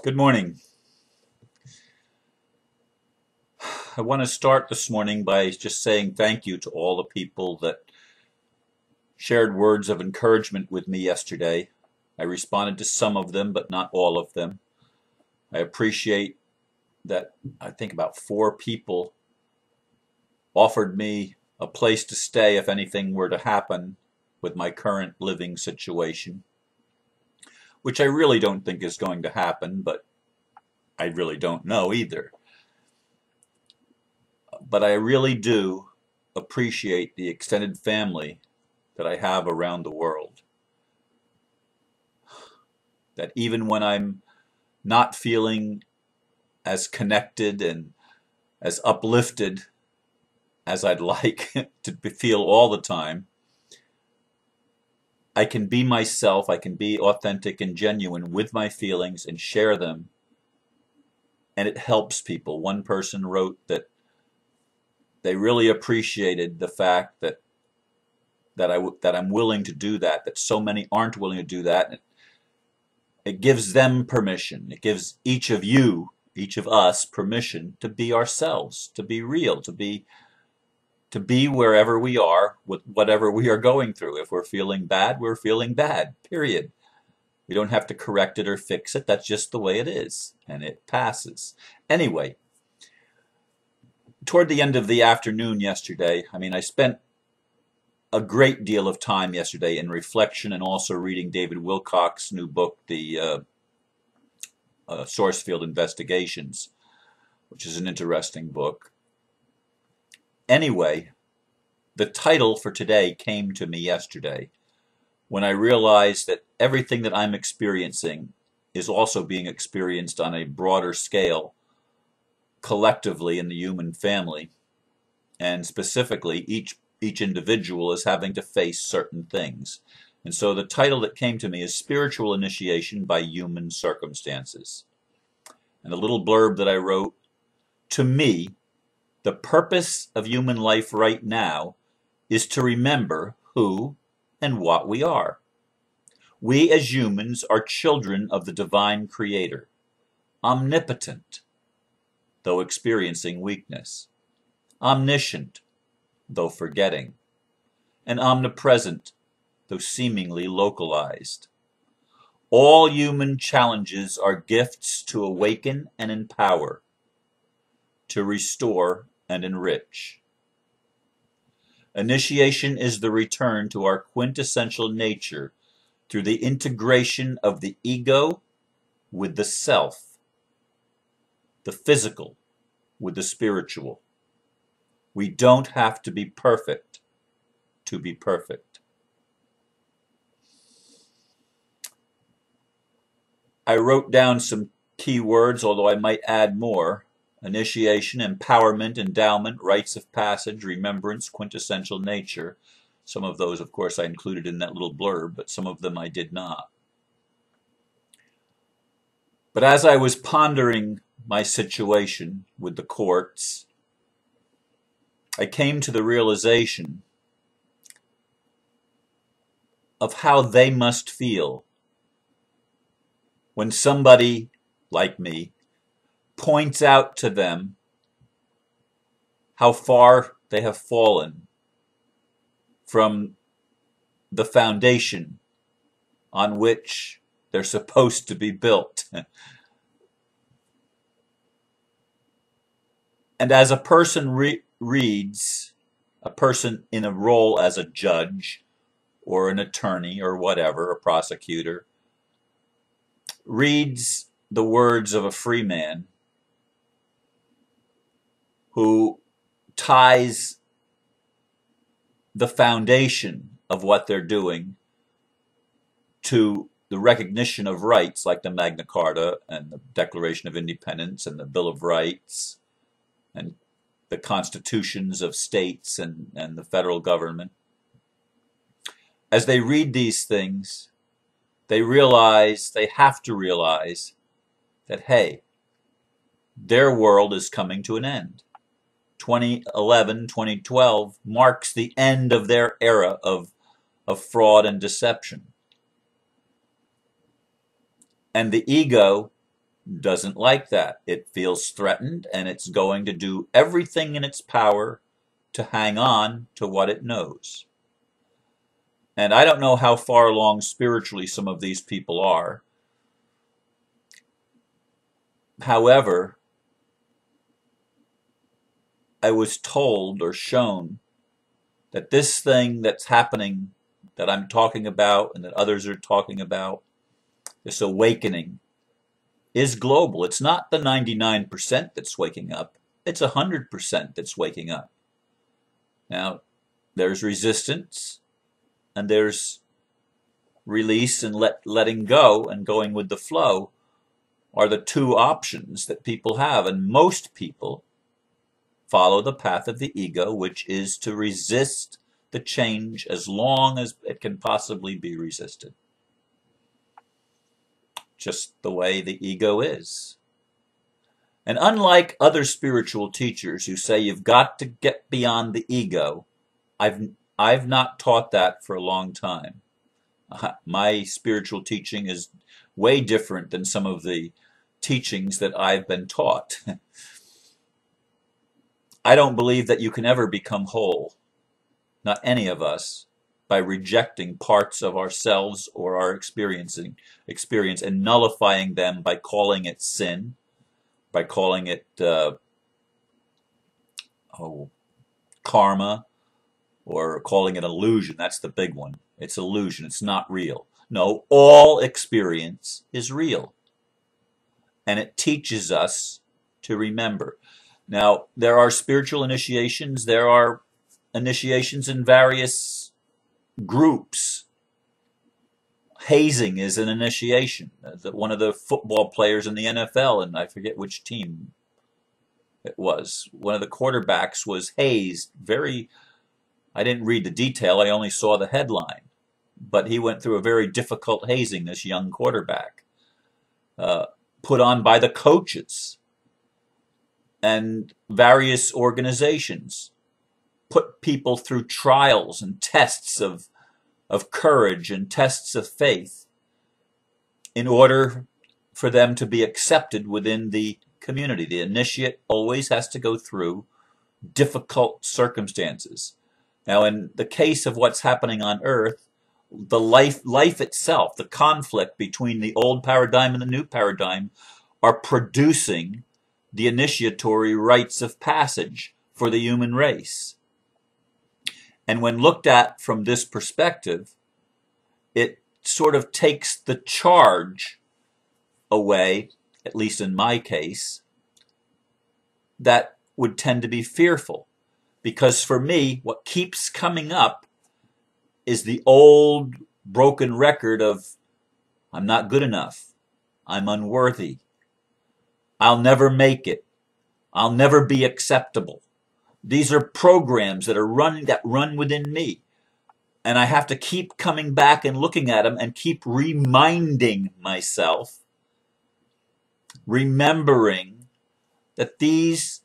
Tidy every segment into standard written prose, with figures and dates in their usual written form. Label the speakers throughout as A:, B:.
A: Good morning. I want to start this morning by just saying thank you to all the people that shared words of encouragement with me yesterday. I responded to some of them, but not all of them. I appreciate that I think about 4 people offered me a place to stay if anything were to happen with my current living situation, which I really don't think is going to happen, but I really don't know either. But I really do appreciate the extended family that I have around the world. That even when I'm not feeling as connected and as uplifted as I'd like to feel all the time, I can be myself, I can be authentic and genuine with my feelings and share them, and it helps people. One person wrote that they really appreciated the fact that I'm willing to do that, that so many aren't willing to do that. It gives them permission. It gives each of you, each of us, permission to be ourselves, to be real, to be wherever we are with whatever we are going through. If we're feeling bad, we're feeling bad, period. We don't have to correct it or fix it. That's just the way it is, and it passes. Anyway, toward the end of the afternoon yesterday, I spent a great deal of time yesterday in reflection and also reading David Wilcock's new book, the Source Field Investigations, which is an interesting book. Anyway, the title for today came to me yesterday when I realized that everything that I'm experiencing is also being experienced on a broader scale collectively in the human family, and specifically each individual is having to face certain things. And so the title that came to me is Spiritual Initiation by Human Circumstances. And a little blurb that I wrote: to me, the purpose of human life right now is to remember who and what we are. We as humans are children of the divine creator, omnipotent, though experiencing weakness, omniscient, though forgetting, and omnipresent, though seemingly localized. All human challenges are gifts to awaken and empower, to restore and enrich. Initiation is the return to our quintessential nature through the integration of the ego with the self, the physical with the spiritual. We don't have to be perfect to be perfect. I wrote down some key words, although I might add more: initiation, empowerment, endowment, rites of passage, remembrance, quintessential nature. Some of those, of course, I included in that little blurb, but some of them I did not. But as I was pondering my situation with the courts, I came to the realization of how they must feel when somebody like me points out to them how far they have fallen from the foundation on which they're supposed to be built. And as a person reads, a person in a role as a judge or an attorney or whatever, a prosecutor, reads the words of a free man who ties the foundation of what they're doing to the recognition of rights like the Magna Carta and the Declaration of Independence and the Bill of Rights and the constitutions of states and the federal government. As they read these things, they have to realize that, hey, their world is coming to an end. 2011, 2012 marks the end of their era of fraud and deception. And the ego doesn't like that. It feels threatened, and it's going to do everything in its power to hang on to what it knows. And I don't know how far along spiritually some of these people are. However, I was told or shown that this thing that's happening, that I'm talking about and that others are talking about, this awakening, is global. It's not the 99% that's waking up. It's 100% that's waking up. Now, there's resistance, and there's release and letting go and going with the flow are the two options that people have. And most people follow the path of the ego, which is to resist the change as long as it can possibly be resisted. Just the way the ego is. And unlike other spiritual teachers who say you've got to get beyond the ego, I've not taught that for a long time. My spiritual teaching is way different than some of the teachings that I've been taught. I don't believe that you can ever become whole, not any of us, by rejecting parts of ourselves or our experience and nullifying them by calling it sin, by calling it karma, or calling it illusion. That's the big one. It's illusion. It's not real. No, all experience is real. And it teaches us to remember. Now, there are spiritual initiations. There are initiations in various groups. Hazing is an initiation. One of the football players in the NFL, and I forget which team it was, one of the quarterbacks was hazed. I didn't read the detail, I only saw the headline. But he went through a very difficult hazing, this young quarterback, put on by the coaches. And various organizations put people through trials and tests of courage and tests of faith in order for them to be accepted within the community. The initiate always has to go through difficult circumstances. Now, in the case of what's happening on Earth, the life itself, the conflict between the old paradigm and the new paradigm, are producing the initiatory rites of passage for the human race. And when looked at from this perspective, it sort of takes the charge away, at least in my case, that would tend to be fearful. Because for me, what keeps coming up is the old broken record of, I'm not good enough, I'm unworthy, I'll never make it, I'll never be acceptable. These are programs that run within me. And I have to keep coming back and looking at them and keep reminding myself, remembering that these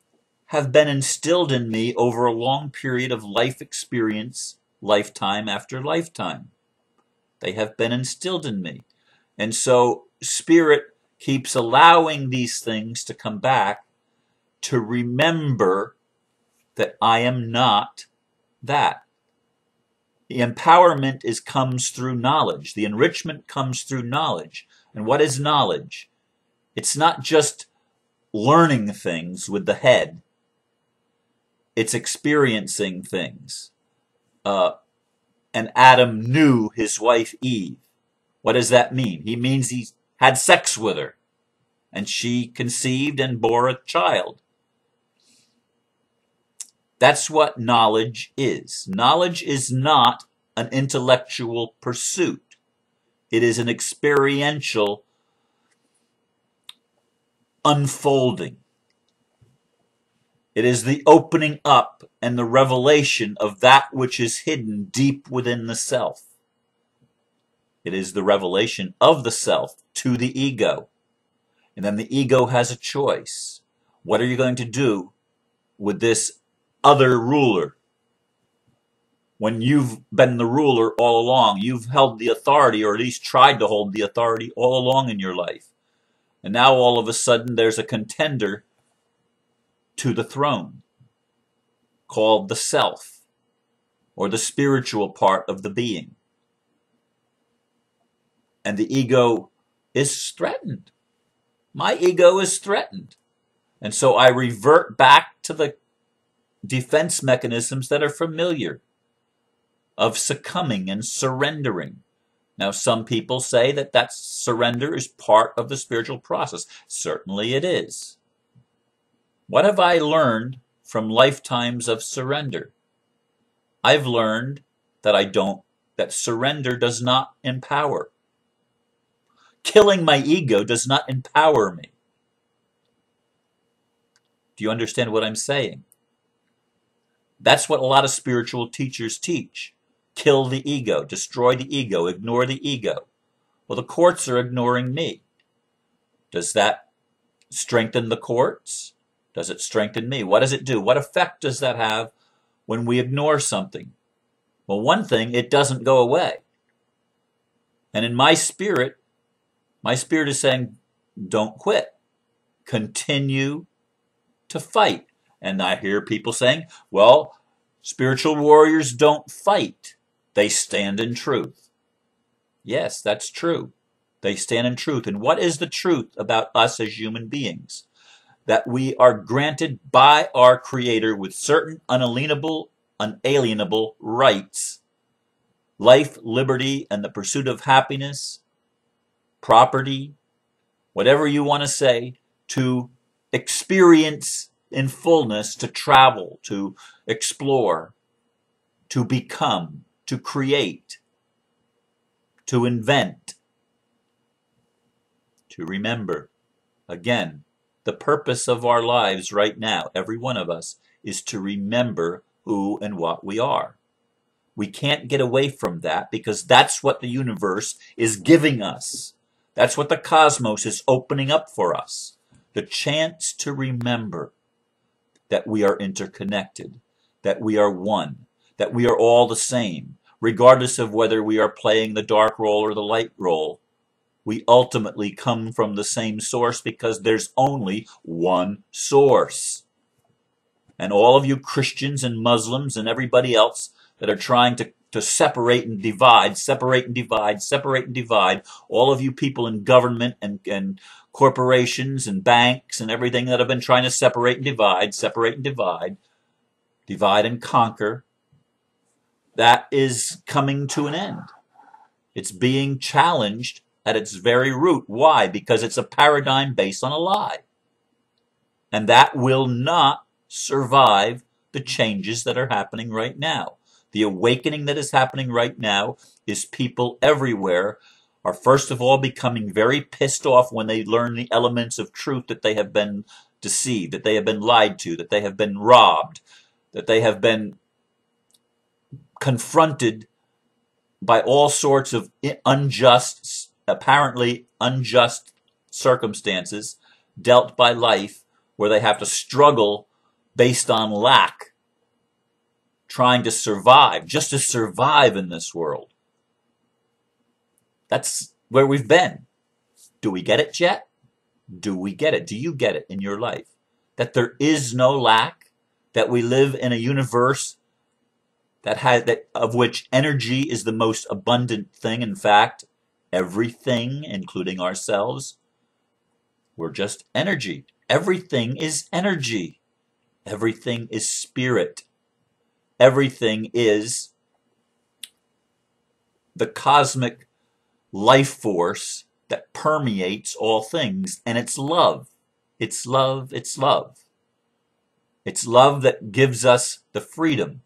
A: have been instilled in me over a long period of life experience, lifetime after lifetime. They have been instilled in me. And so Spirit keeps allowing these things to come back to remember that I am not that. The empowerment comes through knowledge. The enrichment comes through knowledge. And what is knowledge? It's not just learning things with the head. It's experiencing things. And Adam knew his wife Eve. What does that mean? He means he had sex with her. And she conceived and bore a child. That's what knowledge is. Knowledge is not an intellectual pursuit. It is an experiential unfolding. It is the opening up and the revelation of that which is hidden deep within the self. It is the revelation of the self to the ego. And then the ego has a choice. What are you going to do with this other ruler? When you've been the ruler all along, you've held the authority, or at least tried to hold the authority all along in your life. And now all of a sudden there's a contender to the throne called the self, or the spiritual part of the being. And the ego is threatened. My ego is threatened. And so I revert back to the defense mechanisms that are familiar, of succumbing and surrendering. Now, some people say that that surrender is part of the spiritual process. Certainly it is. What have I learned from lifetimes of surrender? I've learned that surrender does not empower. Killing my ego does not empower me. Do you understand what I'm saying? That's what a lot of spiritual teachers teach. Kill the ego, destroy the ego, ignore the ego. Well, the courts are ignoring me. Does that strengthen the courts? Does it strengthen me? What does it do? What effect does that have when we ignore something? Well, one thing, it doesn't go away. And in my spirit is saying, don't quit. Continue to fight. And I hear people saying, well, spiritual warriors don't fight. They stand in truth. Yes, that's true. They stand in truth. And what is the truth about us as human beings? That we are granted by our Creator with certain unalienable rights: life, liberty, and the pursuit of happiness, property, whatever you want to say, to experience in fullness, to travel, to explore, to become, to create, to invent, to remember. Again, the purpose of our lives right now, every one of us, is to remember who and what we are. We can't get away from that, because that's what the universe is giving us. That's what the cosmos is opening up for us. The chance to remember that we are interconnected, that we are one, that we are all the same, regardless of whether we are playing the dark role or the light role. We ultimately come from the same source, because there's only one source. And all of you Christians and Muslims and everybody else that are trying to separate and divide, separate and divide, separate and divide, all of you people in government and corporations and banks and everything that have been trying to separate and divide, divide and conquer, that is coming to an end. It's being challenged at its very root. Why? Because it's a paradigm based on a lie. And that will not survive the changes that are happening right now. The awakening that is happening right now is people everywhere are first of all becoming very pissed off when they learn the elements of truth, that they have been deceived, that they have been lied to, that they have been robbed, that they have been confronted by all sorts of apparently unjust circumstances dealt by life, where they have to struggle based on lack, trying to survive, just to survive in this world. That's where we've been. Do we get it yet? Do we get it? Do you get it in your life? That there is no lack, that we live in a universe of which energy is the most abundant thing. In fact, everything, including ourselves, we're just energy. Everything is energy. Everything is spirit. Everything is the cosmic life force that permeates all things, and it's love. It's love, it's love. It's love that gives us the freedom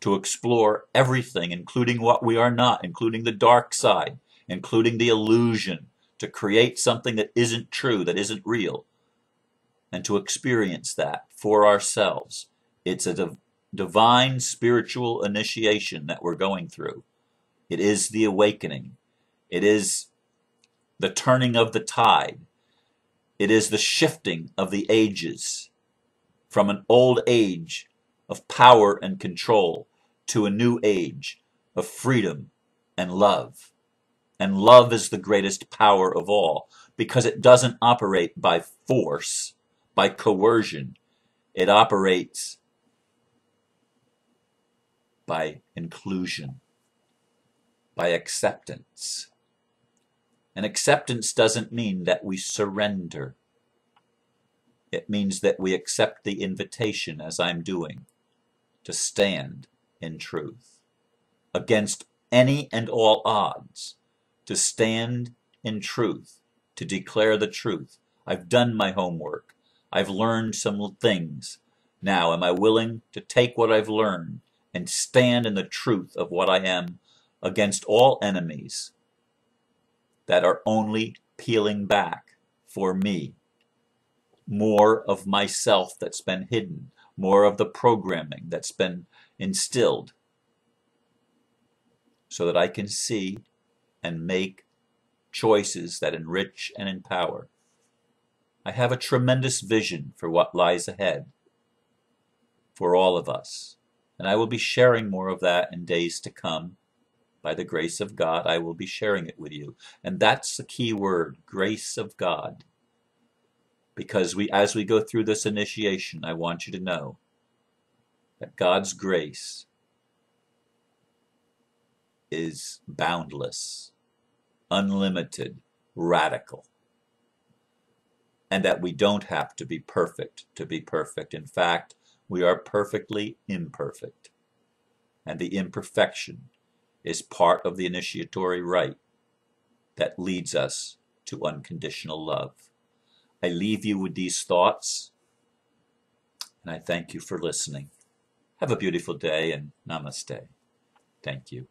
A: to explore everything, including what we are not, including the dark side, including the illusion, to create something that isn't true, that isn't real, and to experience that for ourselves. It's a divine spiritual initiation that we're going through. It is the awakening. It is the turning of the tide. It is the shifting of the ages from an old age of power and control to a new age of freedom and love And love is the greatest power of all because it doesn't operate by force, by coercion. It operates by inclusion, by acceptance. And acceptance doesn't mean that we surrender. It means that we accept the invitation, as I'm doing, to stand in truth against any and all odds, to stand in truth, to declare the truth. I've done my homework. I've learned some things. Now, am I willing to take what I've learned and stand in the truth of what I am against all enemies that are only peeling back for me more of myself that's been hidden, more of the programming that's been instilled, so that I can see and make choices that enrich and empower. I have a tremendous vision for what lies ahead for all of us, and I will be sharing more of that in days to come. By the grace of God, I will be sharing it with you. And that's the key word, grace of God. Because as we go through this initiation, I want you to know that God's grace is boundless, unlimited, radical, and that we don't have to be perfect to be perfect. In fact, we are perfectly imperfect, and the imperfection is part of the initiatory rite that leads us to unconditional love. I leave you with these thoughts, and I thank you for listening. Have a beautiful day, and namaste. Thank you.